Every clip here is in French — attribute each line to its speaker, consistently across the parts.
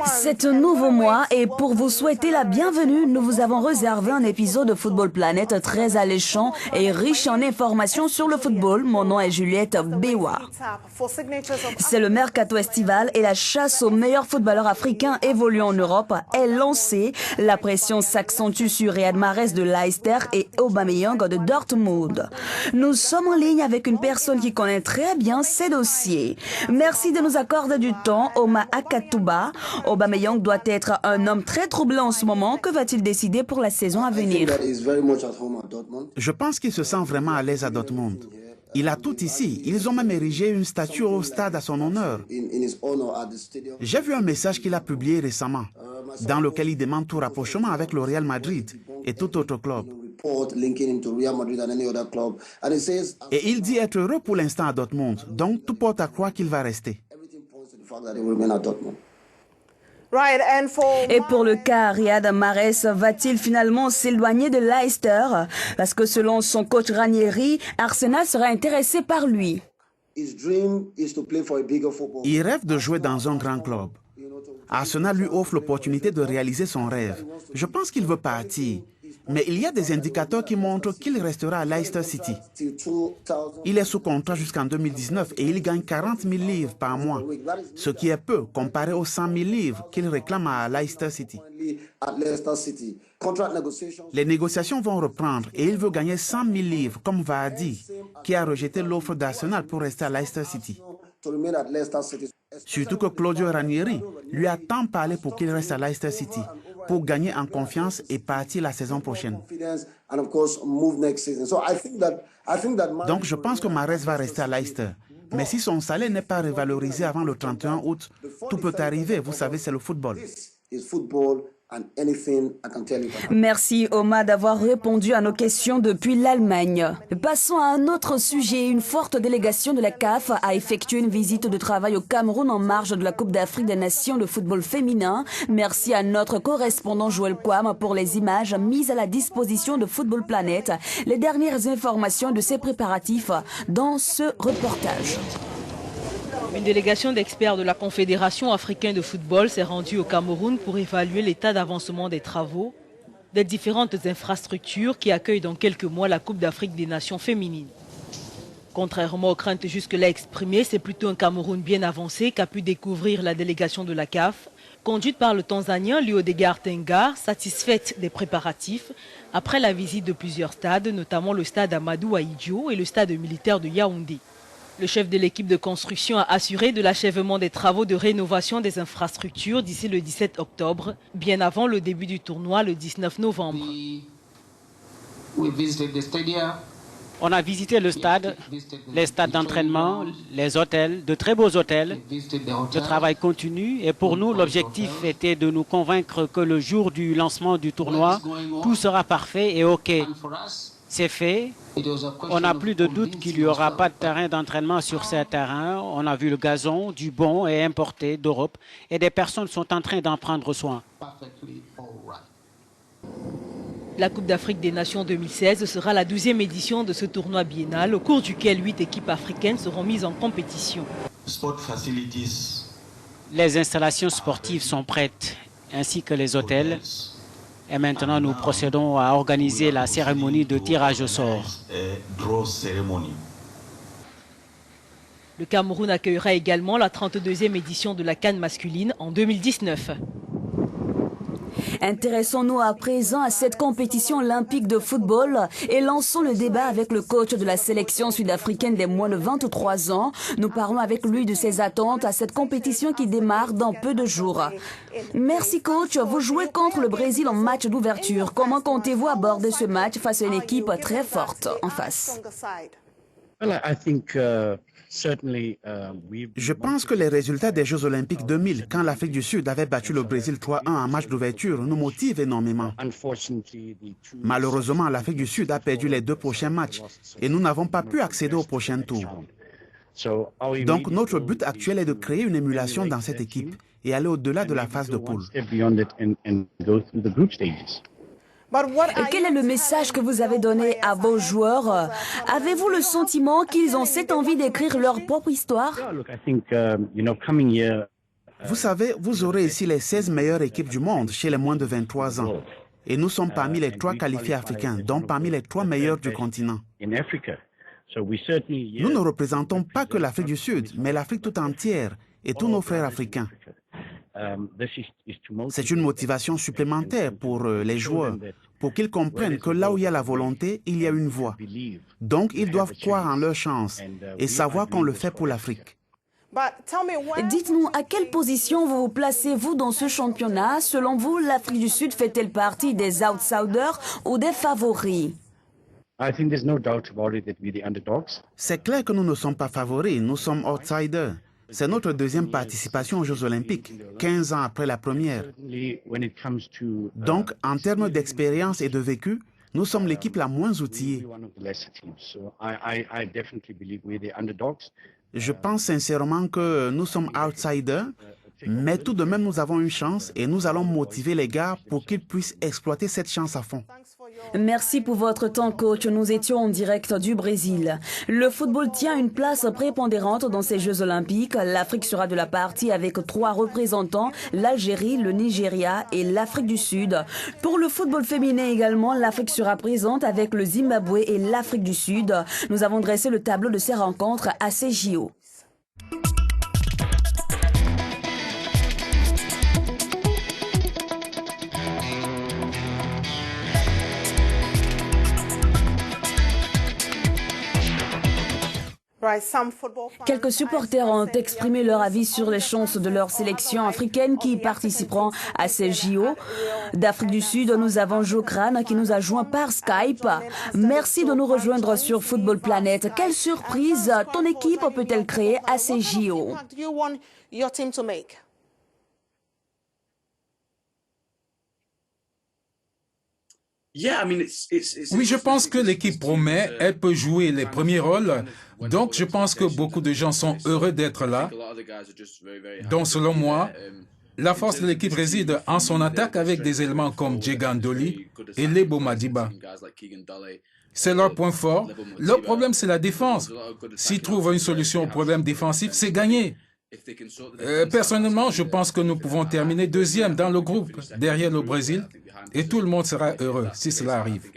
Speaker 1: C'est un nouveau mois et pour vous souhaiter la bienvenue, nous vous avons réservé un épisode de Football Planet très alléchant et riche en informations sur le football. Mon nom est Juliette Bewa. C'est le mercato estival et la chasse aux meilleurs footballeurs africains évoluant en Europe est lancée. La pression s'accentue sur Riyad Mahrez de Leicester et Aubameyang de Dortmund. Nous sommes en ligne avec une personne qui connaît très bien ces dossiers. Merci de nous accorder du temps, Oma Akatouba. Aubameyang doit être un homme très troublant en ce moment. Que va-t-il décider pour la saison à venir?
Speaker 2: Je pense qu'il se sent vraiment à l'aise à Dortmund. Il a tout ici. Ils ont même érigé une statue au stade à son honneur. J'ai vu un message qu'il a publié récemment, dans lequel il demande tout rapprochement avec le Real Madrid et tout autre club. Et il dit être heureux pour l'instant à Dortmund, donc tout porte à croire qu'il va rester.
Speaker 1: Et pour le cas, Riyad Mahrez va-t-il finalement s'éloigner de Leicester? Parce que selon son coach Ranieri, Arsenal serait intéressé par lui.
Speaker 2: Il rêve de jouer dans un grand club. Arsenal lui offre l'opportunité de réaliser son rêve. Je pense qu'il veut partir. Mais il y a des indicateurs qui montrent qu'il restera à Leicester City. Il est sous contrat jusqu'en 2019 et il gagne 40 000 livres par mois, ce qui est peu comparé aux 100 000 livres qu'il réclame à Leicester City. Les négociations vont reprendre et il veut gagner 100 000 livres comme Vardy, qui a rejeté l'offre d'Arsenal pour rester à Leicester City. Surtout que Claudio Ranieri lui a tant parlé pour qu'il reste à Leicester City, pour gagner en confiance et partir la saison prochaine. Donc je pense que Mahrez va rester à Leicester. Mais si son salaire n'est pas revalorisé avant le 31 août, tout peut arriver. Vous savez, c'est le football.
Speaker 1: Merci Oma d'avoir répondu à nos questions depuis l'Allemagne. Passons à un autre sujet. Une forte délégation de la CAF a effectué une visite de travail au Cameroun en marge de la Coupe d'Afrique des Nations de football féminin. Merci à notre correspondant Joël Kwam pour les images mises à la disposition de Football Planet. Les dernières informations de ces préparatifs dans ce reportage.
Speaker 3: Une délégation d'experts de la Confédération africaine de football s'est rendue au Cameroun pour évaluer l'état d'avancement des travaux des différentes infrastructures qui accueillent dans quelques mois la Coupe d'Afrique des Nations féminines. Contrairement aux craintes jusque-là exprimées, c'est plutôt un Cameroun bien avancé qu'a pu découvrir la délégation de la CAF, conduite par le Tanzanien Luodegard Tengar, satisfaite des préparatifs après la visite de plusieurs stades, notamment le stade Amadou Ahidjo et le stade militaire de Yaoundé. Le chef de l'équipe de construction a assuré de l'achèvement des travaux de rénovation des infrastructures d'ici le 17 octobre, bien avant le début du tournoi le 19 novembre.
Speaker 4: On a visité le stade, les stades d'entraînement, les hôtels, de très beaux hôtels. Le travail continue et pour nous, l'objectif était de nous convaincre que le jour du lancement du tournoi, tout sera parfait et OK. C'est fait. On n'a plus de doute qu'il n'y aura pas de terrain d'entraînement sur ces terrains. On a vu le gazon, du bon et importé d'Europe. Et des personnes sont en train d'en prendre soin.
Speaker 3: La Coupe d'Afrique des Nations 2016 sera la 12e édition de ce tournoi biennal, au cours duquel 8 équipes africaines seront mises en compétition.
Speaker 4: Les installations sportives sont prêtes, ainsi que les hôtels. Et maintenant, nous procédons à organiser la cérémonie de tirage au sort.
Speaker 3: Le Cameroun accueillera également la 32e édition de la CAN masculine en 2019.
Speaker 1: Intéressons-nous à présent à cette compétition olympique de football et lançons le débat avec le coach de la sélection sud-africaine des moins de 23 ans. Nous parlons avec lui de ses attentes à cette compétition qui démarre dans peu de jours. Merci coach, vous jouez contre le Brésil en match d'ouverture. Comment comptez-vous aborder ce match face à une équipe très forte en face?
Speaker 2: Je pense que les résultats des Jeux Olympiques 2000, quand l'Afrique du Sud avait battu le Brésil 3-1 en match d'ouverture, nous motivent énormément. Malheureusement, l'Afrique du Sud a perdu les 2 prochains matchs et nous n'avons pas pu accéder au prochain tour. Donc notre but actuel est de créer une émulation dans cette équipe et aller au-delà de la phase de poule.
Speaker 1: Et quel est le message que vous avez donné à vos joueurs? Avez-vous le sentiment qu'ils ont cette envie d'écrire leur propre histoire?
Speaker 2: Vous savez, vous aurez ici les 16 meilleures équipes du monde chez les moins de 23 ans. Et nous sommes parmi les 3 qualifiés africains, donc parmi les 3 meilleurs du continent. Nous ne représentons pas que l'Afrique du Sud, mais l'Afrique tout entière et tous nos frères africains. C'est une motivation supplémentaire pour les joueurs, pour qu'ils comprennent que là où il y a la volonté, il y a une voie. Donc, ils doivent croire en leur chance et savoir qu'on le fait pour l'Afrique.
Speaker 1: Dites-nous, à quelle position vous vous placez-vous dans ce championnat? Selon vous, l'Afrique du Sud fait-elle partie des outsiders ou des favoris?
Speaker 2: C'est clair que nous ne sommes pas favoris, nous sommes outsiders. C'est notre deuxième participation aux Jeux Olympiques, 15 ans après la première. Donc, en termes d'expérience et de vécu, nous sommes l'équipe la moins outillée. Je pense sincèrement que nous sommes outsiders, mais tout de même nous avons une chance et nous allons motiver les gars pour qu'ils puissent exploiter cette chance à fond.
Speaker 1: Merci pour votre temps, coach. Nous étions en direct du Brésil. Le football tient une place prépondérante dans ces Jeux Olympiques. L'Afrique sera de la partie avec 3 représentants, l'Algérie, le Nigeria et l'Afrique du Sud. Pour le football féminin également, l'Afrique sera présente avec le Zimbabwe et l'Afrique du Sud. Nous avons dressé le tableau de ces rencontres à ces JO. Quelques supporters ont exprimé leur avis sur les chances de leur sélection africaine qui participeront à ces JO. D'Afrique du Sud, nous avons Jokran qui nous a joint par Skype. Merci de nous rejoindre sur Football Planet. Quelle surprise ton équipe peut-elle créer à ces JO?
Speaker 5: Oui, je pense que l'équipe promet, elle peut jouer les premiers rôles. Donc, je pense que beaucoup de gens sont heureux d'être là. Donc, selon moi, la force de l'équipe réside en son attaque avec des éléments comme Djegan Dolly et Lebo Madiba. C'est leur point fort. Leur problème, c'est la défense. S'ils trouvent une solution au problème défensif, c'est gagné. Personnellement, je pense que nous pouvons terminer deuxième dans le groupe, derrière le Brésil, et tout le monde sera heureux si cela arrive.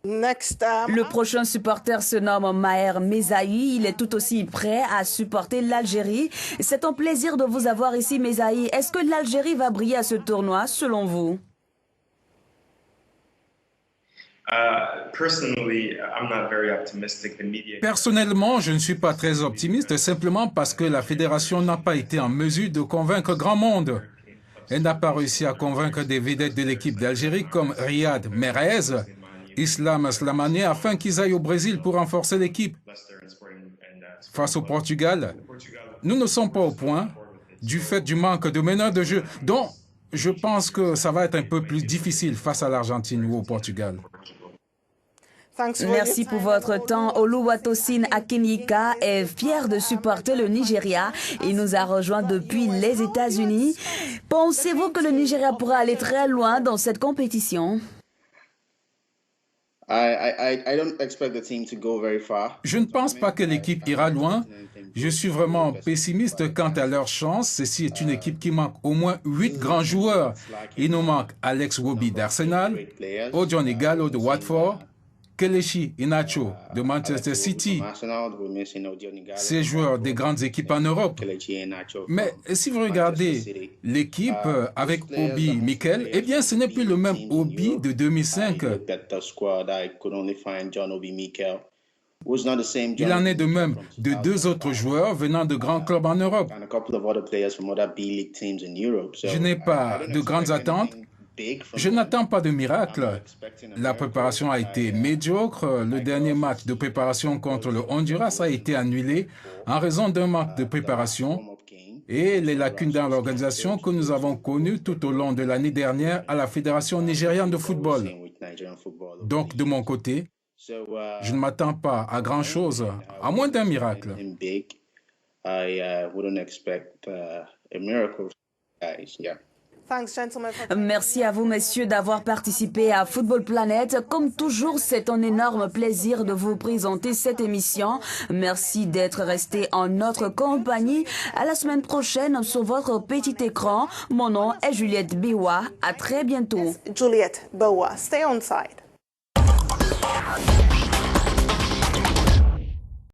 Speaker 1: Le prochain supporter se nomme Maher Mezahi. Il est tout aussi prêt à supporter l'Algérie. C'est un plaisir de vous avoir ici, Mezahi. Est-ce que l'Algérie va briller à ce tournoi, selon vous?
Speaker 5: Personnellement, je ne suis pas très optimiste, simplement parce que la fédération n'a pas été en mesure de convaincre grand monde. Elle n'a pas réussi à convaincre des vedettes de l'équipe d'Algérie comme Riyad Mahrez, Islam Slimani, afin qu'ils aillent au Brésil pour renforcer l'équipe. Face au Portugal, nous ne sommes pas au point du fait du manque de meneurs de jeu. Donc, je pense que ça va être un peu plus difficile face à l'Argentine ou au Portugal.
Speaker 1: Merci pour votre temps. Oluwatosin Akenika est fier de supporter le Nigeria. Il nous a rejoint depuis les États-Unis. Pensez-vous que le Nigeria pourra aller très loin dans cette compétition?
Speaker 5: Je ne pense pas que l'équipe ira loin. Je suis vraiment pessimiste quant à leur chance. Ceci est une équipe qui manque au moins 8 grands joueurs. Il nous manque Alex Iwobi d'Arsenal, Odion Ighalo de Watford, Kelechi Iheanacho de Manchester City. Ces joueurs des grandes équipes en Europe. Mais si vous regardez l'équipe avec Obi Mikel, eh bien ce n'est plus le même Obi de 2005. Il en est de même de 2 autres joueurs venant de grands clubs en Europe. Je n'ai pas de grandes attentes. Je n'attends pas de miracle. La préparation a été médiocre. Le dernier match de préparation contre le Honduras a été annulé en raison d'un manque de préparation et les lacunes dans l'organisation que nous avons connues tout au long de l'année dernière à la Fédération nigériane de football. Donc, de mon côté, je ne m'attends pas à grand-chose, à moins d'un miracle.
Speaker 1: Merci à vous, messieurs, d'avoir participé à Football Planet. Comme toujours, c'est un énorme plaisir de vous présenter cette émission. Merci d'être restés en notre compagnie. À la semaine prochaine sur votre petit écran. Mon nom est Juliette Biwa. À très bientôt.
Speaker 6: Juliette Biwa. Stay on side.